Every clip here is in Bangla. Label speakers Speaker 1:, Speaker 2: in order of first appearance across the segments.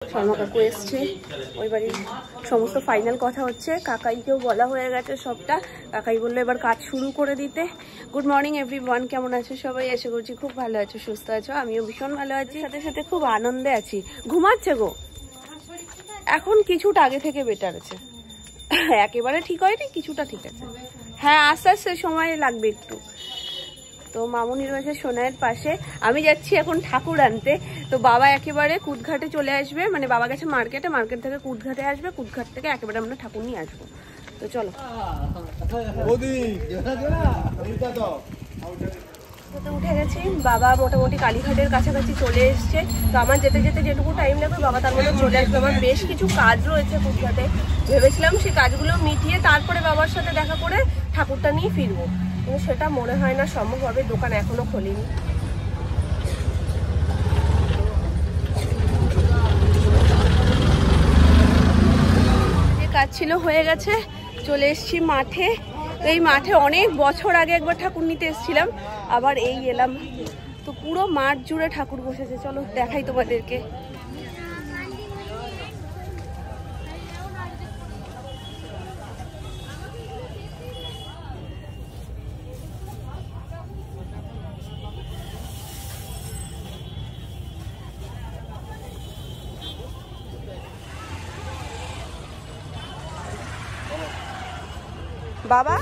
Speaker 1: শর্মা কাকু এসছে, ওই বাড়ির সমস্ত ফাইনাল কথা হচ্ছে। কাকাইকেও বলা হয়ে গেছে সবটা। কাকাই বললো এবার কাজ শুরু করে দিতে। গুড মর্নিং এভরিওয়ান, কেমন আছো সবাই? আশা করছি খুব ভালো আছো, সুস্থ আছো। আমিও ভীষণ ভালো আছি, সাথে সাথে খুব আনন্দে আছি। ঘুমাচ্ছে গো, এখন কিছুটা আগে থেকে বেটার আছে। একেবারে ঠিক হয়নি, কিছুটা ঠিক আছে। হ্যাঁ, আস্তে আস্তে সময় লাগবে একটু। তো মামুনির রয়েছে সোনাইয়ের পাশে, আমি যাচ্ছি এখন ঠাকুর আনতে। তো বাবা একেবারে কুদঘাটে চলে আসবে, মানে বাবা গেছে মার্কেটে, মার্কেট থেকে কুদঘাটে আসবে, কুদঘাট থেকে একেবারে আমরা ঠাকুর নিয়ে আসবো। তো চলো। উঠে গেছি, বাবা মোটামুটি কালীঘাটের কাছাকাছি চলে এসছে। তো আমার যেতে যেতে যেটুকু টাইম লাগবে বাবা তার মধ্যে চলে আসবে। আমার বেশ কিছু কাজ রয়েছে কুদঘাটে, ভেবেছিলাম সেই কাজগুলো মিটিয়ে তারপরে বাবার সাথে দেখা করে ঠাকুরটা নিয়ে ফিরবো, কিন্তু সেটা মনে হয় না সম্ভব হবে, দোকান এখনো খোলেনি। যে কাজ ছিল হয়ে গেছে, চলে এসেছি মাঠে। এই মাঠে অনেক বছর আগে একবার ঠাকুর নিতে এসেছিলাম, আবার এই এলাম। তো পুরো মাঠ জুড়ে ঠাকুর বসেছে, চলো দেখাই তোমাদেরকে। বাবা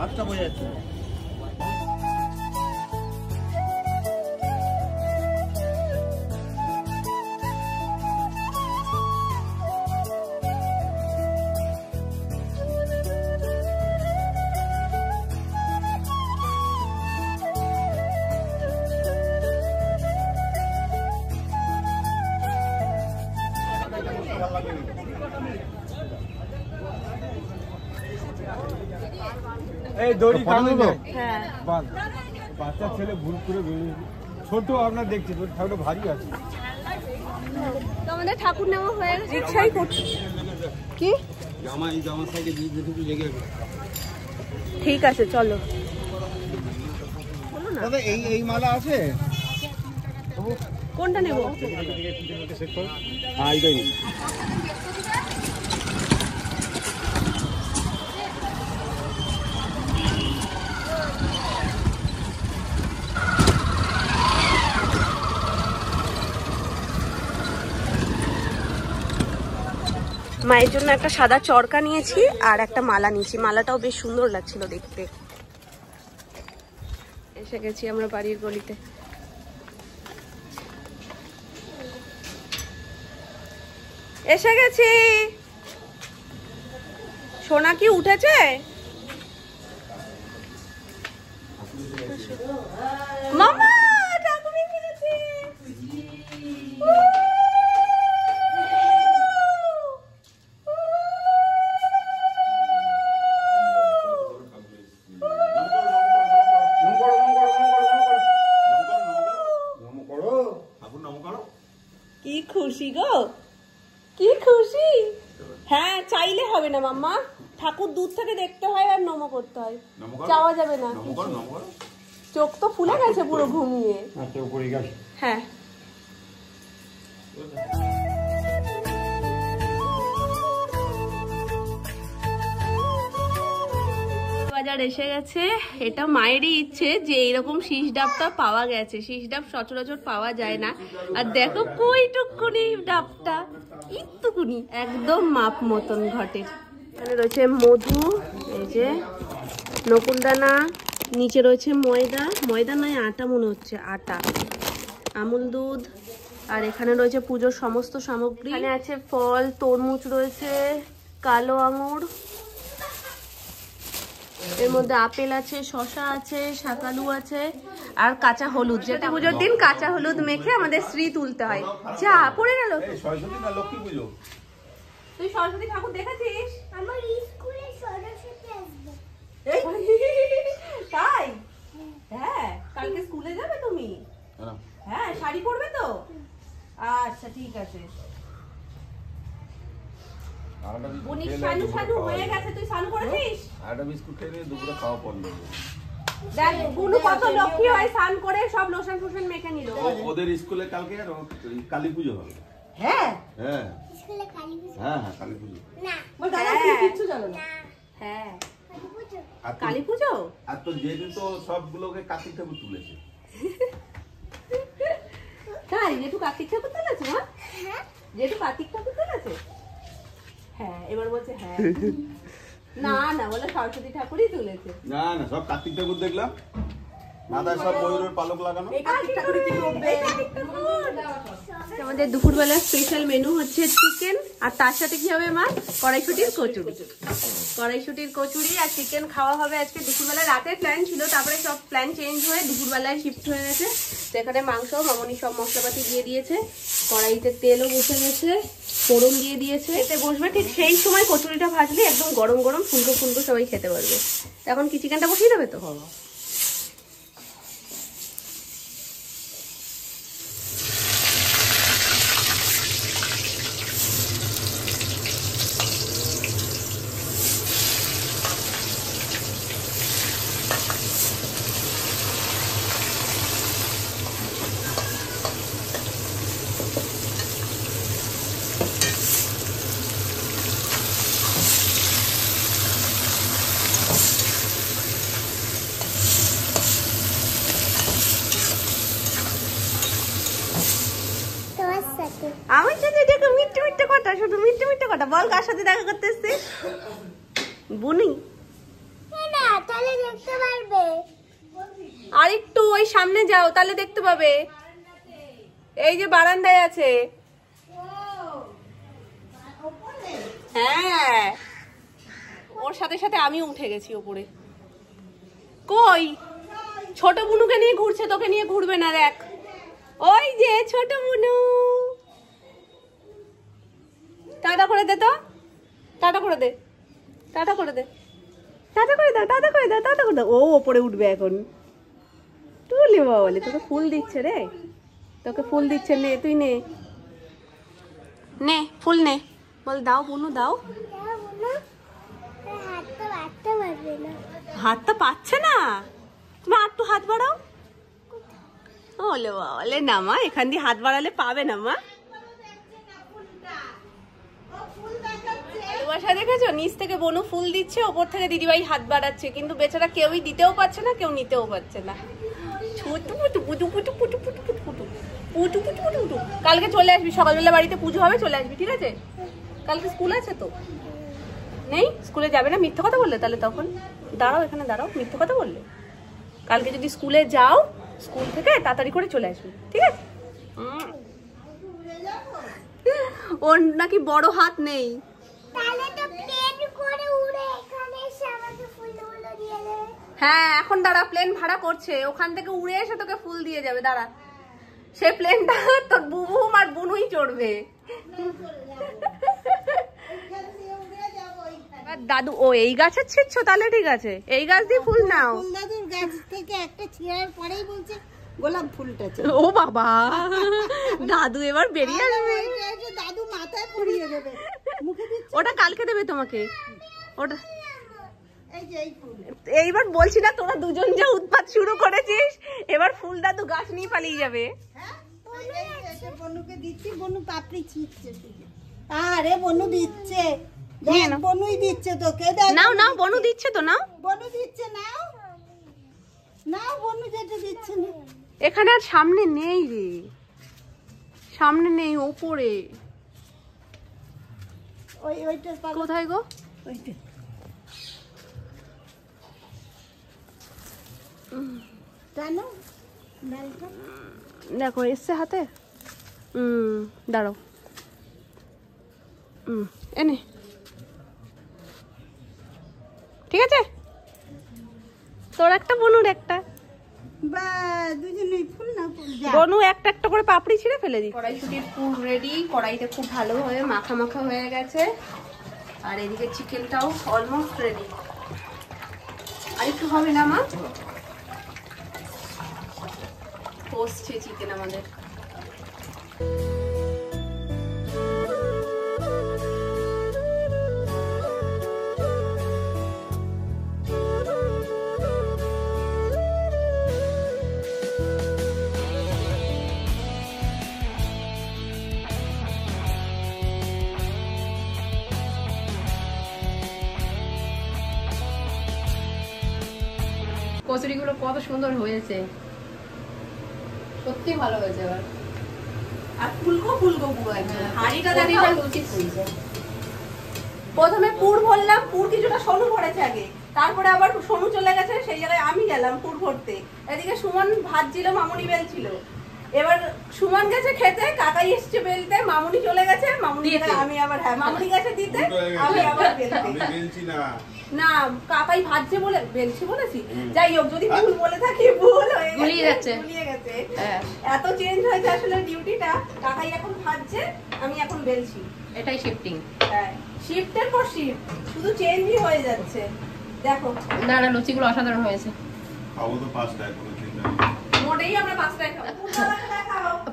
Speaker 2: হাতটা বোঝা যাচ্ছে। এই দড়ি কাটলো।
Speaker 1: হ্যাঁ,
Speaker 2: বাচ্চা ছেলে ভুল করে বেরিয়ে ছোট, আপনার দেখছি ঠাকুরটা ভারী আছে।
Speaker 1: তো আমাদের ঠাকুর নেওয়া হয়ে গেছে, ইচ্ছাই করছি কি
Speaker 2: জামা সাইডে যেটুকু লেগে গেছে।
Speaker 1: ঠিক আছে চলো।
Speaker 2: দাদা এই মালা আছে,
Speaker 1: কোনটা নেব?
Speaker 2: এইটাই।
Speaker 1: মায়ের জন্য একটা সাদা চরকা নিয়েছি আর একটা মালা নিয়েছি, মালাটাও বেশ সুন্দর লাগছিল দেখতে। এসে গেছি আমরা বাড়ির গলিতে। এসে গেছি। সোনা কি উঠেছে? মামা ঠাকুর এসে গেছে। কি খুশি গো, কি খুশি। হ্যাঁ, চাইলে হবে না মাম্মা, ঠাকুর দূর থেকে দেখতে হয় আর নমো করতে হয়, চাওয়া যাবে না। চোখ তো ফুলে গেছে পুরো ঘুমিয়ে। হ্যাঁ, বাজার এসে গেছে। এটা মায়েরই ইচ্ছে যে এইরকম শীষ ডাবটা পাওয়া গেছে, শীষ ডাব সচরাচর পাওয়া যায় না। আর দেখো কইটুকুনি ডাবটা, ইটুকুনি একদম মাপ মতন ঘটের। এখানে রয়েছে মধু, এই যে নকুলদানা, নিচে রয়েছে ময়দা, ময়দা নয় আটা মনে হচ্ছে, আটা, আমুল দুধ, আর এখানে রয়েছে পুজোর সমস্ত সামগ্রী। এখানে আছে ফল, তরমুজ রয়েছে, কালো আঙুর, এর মধ্যে আপেল আছে, শসা আছে, শাকালু আছে, আর কাঁচা হলুদ, যেটা পুজোর দিন কাঁচা হলুদ মেখে আমাদের শ্রী তুলতে হয়। যা পড়ে গেল।
Speaker 2: সরস্বতী না লক্ষ্মী পুজো?
Speaker 1: তুই সরস্বতী ঠাকুর দেখেছিস?
Speaker 3: আমার স্কুলে সরস্বতী আসবে।
Speaker 1: তাই? হ্যাঁ, কালকে স্কুলে যাবে তুমি? হ্যাঁ, শাড়ি পরবে তো? আচ্ছা ঠিক আছে। বনি শানু শানু হয়ে গেছে, তুই শানু করেছিস?
Speaker 2: আটা বিস্কুট খেয়ে নিয়ে দুপুরে খাওয়া পড়লো।
Speaker 1: দেখ বুনু কত লক্ষ্মী হয়, স্নান করে সব লোশন ফোশন মেখে নিল।
Speaker 2: ওদের স্কুলে কালকে আর কালী পুজো হবে।
Speaker 1: হ্যাঁ
Speaker 2: হ্যাঁ
Speaker 3: স্কুলে কালী পুজো?
Speaker 2: হ্যাঁ হ্যাঁ কালী পুজো।
Speaker 3: না
Speaker 1: বল দাদা তুমি কিচ্ছু জানো না। হ্যাঁ
Speaker 3: কালী পুজো।
Speaker 1: কালী পুজো।
Speaker 2: আর তো যেদিন তো সবগুলোকে কার্তিক ঠাকুর তুলেছে।
Speaker 1: তাই যেটু কার্তিক ঠাকুর তুলেছে? মা
Speaker 3: হ্যাঁ
Speaker 1: যেটু কার্তিক ঠাকুর তুলেছে? হ্যাঁ এবার বলছে হ্যাঁ। না না বলে সরস্বতী ঠাকুরই তুলেছে।
Speaker 2: না না সব কার্তিক ঠাকুর দেখলাম, মাথায় সব ময়ূরের পালক লাগানো।
Speaker 1: আমাদের দুপুরবেলা স্পেশাল মেনু হচ্ছে চিকেন, আর তার সাথে কি হবে মা? কড়াইশুটির কচুরি। কড়াইশুটির কচুরি আর চিকেন খাওয়া হবে আজকে দুপুরবেলা। রাতের প্ল্যান ছিল, তারপরে সব প্ল্যান চেঞ্জ হয়ে দুপুরবেলায় শিফট হয়ে গেছে। তো এখানে মাংস মামনি সব মশলাপাতি দিয়ে দিয়েছে, কড়াইতে তেলও বসে গেছে, ফোড়ন দিয়ে দিয়েছে। এতে বসবে ঠিক সেই সময় কচুরিটা ভাজলে একদম গরম গরম ফুলকো ফুলকো সবাই খেতে পারবে। এখন কি চিকেনটা বসিয়ে দেবে তো?
Speaker 3: তোমার সাথে।
Speaker 1: আমার সাথে দেখো মিট্টু মিট্টু কথা, শুধু মিট্টু মিট্টু কথা। বল কার সাথে দেখা করতে এসছে? বুনি।
Speaker 3: না তাহলে দেখতে পারবে।
Speaker 1: আর একটু ওই সামনে যাও, তাহলে দেখতে পাবে। এই যে বারান্দায় আছে। হ্যাঁ ওর সাথে সাথে আমি উঠে গেছি ওপরে। কই ছোট বুনুকে নিয়ে ঘুরছে, তোকে নিয়ে ঘুরবে না। দেখ ওই যে ছোট বুনু। টাটা করে দে তো, টাটা করে দে, টাটা করে দে, টাটা করে দাও, টাটা করে দাও, টাটা করে দাও। ও ওপরে উঠবে এখন। তুলি বাবা বলে তোকে ফুল দিচ্ছে রে, তোকে ফুল দিচ্ছে। নে তুই নে, নে ফুল নে। বল দাও বুনু দাও।
Speaker 3: হাতটা বাড়তে পারবে না।
Speaker 1: হাতটা পাচ্ছে না, তুমি আর একটু হাত বাড়াও। ওলে বাবা না মা, এখান দিয়ে হাত বাড়ালে পাবে না মা। ভালোবাসা দেখেছো? নিচ থেকে বনু ফুল দিচ্ছে, ওপর থেকে দিদিভাই হাত বাড়াচ্ছে, কিন্তু বেচারা কেউই দিতেও পারছে না, কেউ নিতেও পারছে না। কালকে চলে আসবি, সকালবেলা বাড়িতে পুজো হবে, চলে আসবি ঠিক আছে? কালকে স্কুল আছে তো? নেই স্কুলে যাবে না? মিথ্যে কথা বললে তাহলে তখন? দাঁড়াও এখানে দাঁড়াও, মিথ্যে কথা বললে। কালকে যদি স্কুলে যাও, স্কুল থেকে তাড়াতাড়ি করে চলে আসবি ঠিক আছে? ওর নাকি বড় হাত নেই।
Speaker 3: তাহলে তো প্লেন করে উড়ে এখানে এসে আমাকে ফুলগুলো দিয়ে দেবে।
Speaker 1: হ্যাঁ এখন দাঁড়া, প্লেন ভাড়া করছে, ওখান থেকে উড়ে এসে তোকে ফুল দিয়ে যাবে। দাঁড়া, সে প্লেনটা তোর বুবুম আর বুনুই চড়বে। দাদু ও এই গাছের ছিটছো? তাহলে ঠিক আছে, এই গাছ দিয়ে ফুল নাও।
Speaker 4: ফুল দাদুর গাছ থেকে একটা ছিঁড়ার পরেই বলছে গোলাপ ফুলটা চাই।
Speaker 1: ও বাবা, দাদু এবার বেরিয়ে আসবে।
Speaker 4: দাদু মাথায় পরিয়ে দেবে, মুখে দিচ্ছে।
Speaker 1: ওটা কালকে দেবে তোমাকে। ওটা
Speaker 4: এই যে এই ফুল।
Speaker 1: এইবার বলছি না, তোরা দুজন যা উৎপাত শুরু করেছিস, এবার ফুল দাদু গাছ নিয়ে পালিয়ে যাবে।
Speaker 4: হ্যাঁ বনুকে দিচ্ছি, বনু পাপড়ি ছিঁড়ছে শুধু। আরে বনু দিচ্ছে,
Speaker 1: নিয়ে নাও।
Speaker 4: বনুই দিচ্ছে তোকে। দেখ
Speaker 1: নাও নাও, বনু দিচ্ছে তো, নাও।
Speaker 4: বনু দিচ্ছে, নাও নাও, বনু যেটা দিচ্ছে না।
Speaker 1: এখানে আর সামনে নেই রে, সামনে নেই, ওপরে।
Speaker 4: ওইটা
Speaker 1: কোথায় গো?
Speaker 4: ওইটা জানো ডালটা
Speaker 1: দেখো এসছে হাতে। দাঁড়াও, এনে ঠিক আছে। তোর একটা বনুর একটা
Speaker 4: বা দুজনেই ফুল না ফুল যা
Speaker 1: বনু একটা একটা করে পাপড়ি ছিঁড়ে ফেলে দিই। কড়াইশুটির পুর রেডি, কড়াইতে খুব ভালোভাবে মাখা মাখা হয়ে গেছে। আর এদিকে চিকেনটাও অলমোস্ট রেডি। আর একটু হবে না মা? কষছে চিকেন আমাদের। কচুরিগুলো কত সুন্দর হয়েছে, সত্যি ভালো হয়েছে। এবার আর ফুলকো ফুলকো পুরো একদম হাঁড়িটা দেখো লুচি ফুলছে। প্রথমে পুর ভরলাম, পুর কিছুটা সোনু ভরেছে আগে, তারপরে আবার সোনু চলে গেছে, সেই জায়গায় আমি গেলাম পুর ভরতে। এদিকে সুমন ভাজছিল, মামুনি বেলছিল। এবার সুমন গেছে খেতে, কাকাই এসছে বেলতে, মামুনি চলে গেছে, মামুনি আমি আবার হ্যাঁ মামুনি গেছে দিতে, আমি আবার বেলতে। না কাকাই ভাজছে বলে বেলছি বলেছি, যাই হোক যদি ভুল বলে থাকি ভুল হয়ে গেছে, গুলিয়ে গেছে। এত চেঞ্জ হয়েছে আসলে ডিউটিটা। কাকাই এখন ভাজছে, আমি এখন বেলছি, এটাই শিফটিং। হ্যাঁ শিফটের পর শিফট, শুধু চেঞ্জই হয়ে যাচ্ছে। দেখো না না লুচিগুলো অসাধারণ হয়েছে।
Speaker 2: খাবো তো 5টায়, কোনো চিন্তা নেই।
Speaker 1: মোটেই আমরা 5টায় খাবো।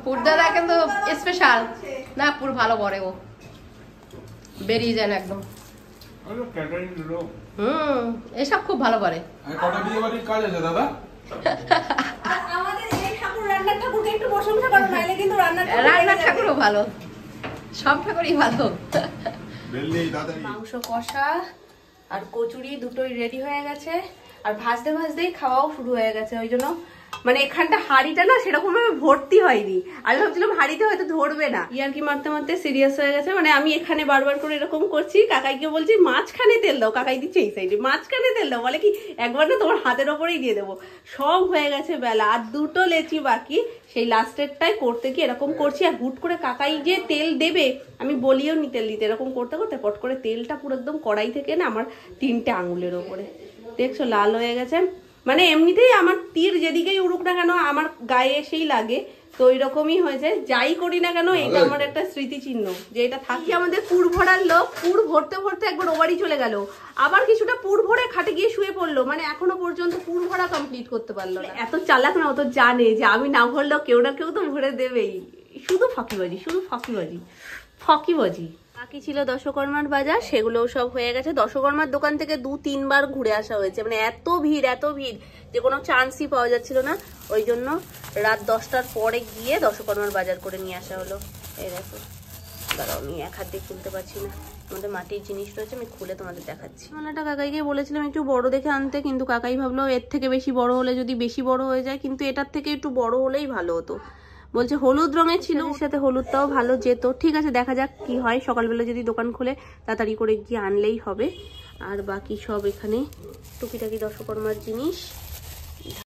Speaker 5: পুরদাদা কিন্তু স্পেশাল না, পুর ভালো করে, ও বেরিয়ে যায় না একদম।
Speaker 2: আরে ক্যাটারিং লোক।
Speaker 5: এসব খুব ভালো করে।
Speaker 2: কটা বিয়ে বাড়ির কাজ আছে দাদা?
Speaker 1: আমাদের এই ঠাকুর রান্নার ঠাকুরকে একটু প্রশংসা করো, নাইলে কিন্তু
Speaker 5: রান্নার ঠাকুরও ভালো, সব ঠাকুরই ভালো।
Speaker 1: মাংস কষা আর কচুরি দুটোই রেডি হয়ে গেছে, আর ভাজতে ভাজতেই খাওয়াও শুরু হয়ে গেছে। ওই জন্য মানে এখানটা হাঁড়িটা না সেরকম ভাবে ভর্তি হয়নি। আমি ভাবছিলাম হাঁড়িতে হয়তো ধরবে না, ইয়ার্কি মারতে মারতে সিরিয়াস হয়ে গেছে। মানে আমি এখানে বারবার করে এরকম করছি, কাকাইকে বলছি মাঝখানে তেল দাও, কাকাই দিচ্ছে এই সাইডে, মাঝখানে তেল দাও, বলে কি একবার না তোমার হাতের ওপরেই দিয়ে দেবো। সব হয়ে গেছে বেলা, আর দুটো লেচি বাকি, সেই লাস্টেরটাই করতে কি এরকম করছি। আর হুট করে কাকাই যে তেল দেবে আমি বলিও নি তেল দিতে, এরকম করতে করতে পট করে তেলটা পুরো একদম কড়াই থেকে না আমার 3টে আঙুলের ওপরে, দেখছো লাল হয়ে গেছে। মানে এমনিতেই আমার তীর যেদিকেই উড়ুক না কেন আমার গায়ে এসেই লাগে, তো ওই রকমই হয়েছে। যাই করি না কেন এটা আমার একটা স্মৃতিচিহ্ন, যে এটা থাকি। আমাদের পুর ভরার লোক পুর ভরতে ভরতে একবার ও বাড়ি চলে গেল, আবার কিছুটা পুর ভরে খাটে গিয়ে শুয়ে পড়লো, মানে এখনো পর্যন্ত পুর ভরা কমপ্লিট করতে পারলো না। এত চালাক না, ও তো জানে যে আমি না ভরলেও কেউ না কেউ তো ভরে দেবেই। শুধু ফাঁকিবাজি, শুধু ফাঁকিবাজি, ফাঁকিবাজি। বাকি ছিল দশকর্মার বাজার, সেগুলোও সব হয়ে গেছে। দশকর্মার দোকান থেকে 2-3 বার ঘুরে আসা হয়েছে, মানে এত ভিড় যে কোনো চান্সই পাওয়া যাচ্ছিল না। ওই জন্য রাত 10টার পরে গিয়ে দশকর্মার বাজার করে নিয়ে আসা হলো। এই দেখো, দাঁড়াও আমি এক হাত দিয়ে খুলতে পারছি না, আমাদের মাটির জিনিস রয়েছে, আমি খুলে তোমাদের দেখাচ্ছি। মালাটা কাকাইকে বলেছিলাম একটু বড় দেখে আনতে, কিন্তু কাকাই ভাবলো এর থেকে বেশি বড় হলে যদি বেশি বড় হয়ে যায়, কিন্তু এটার থেকে একটু বড় হলেই ভালো হতো। বলছে হলুদ রঙের ছিল, ওর সাথে হলুদটাও ভালো যেত। ঠিক আছে দেখা যাক কি হয়, সকালবেলা যদি দোকান খুলে তাড়াতাড়ি করে গিয়ে আনলেই হবে। আর বাকি সব এখানে টুকিটাকি দশকর্মার জিনিস।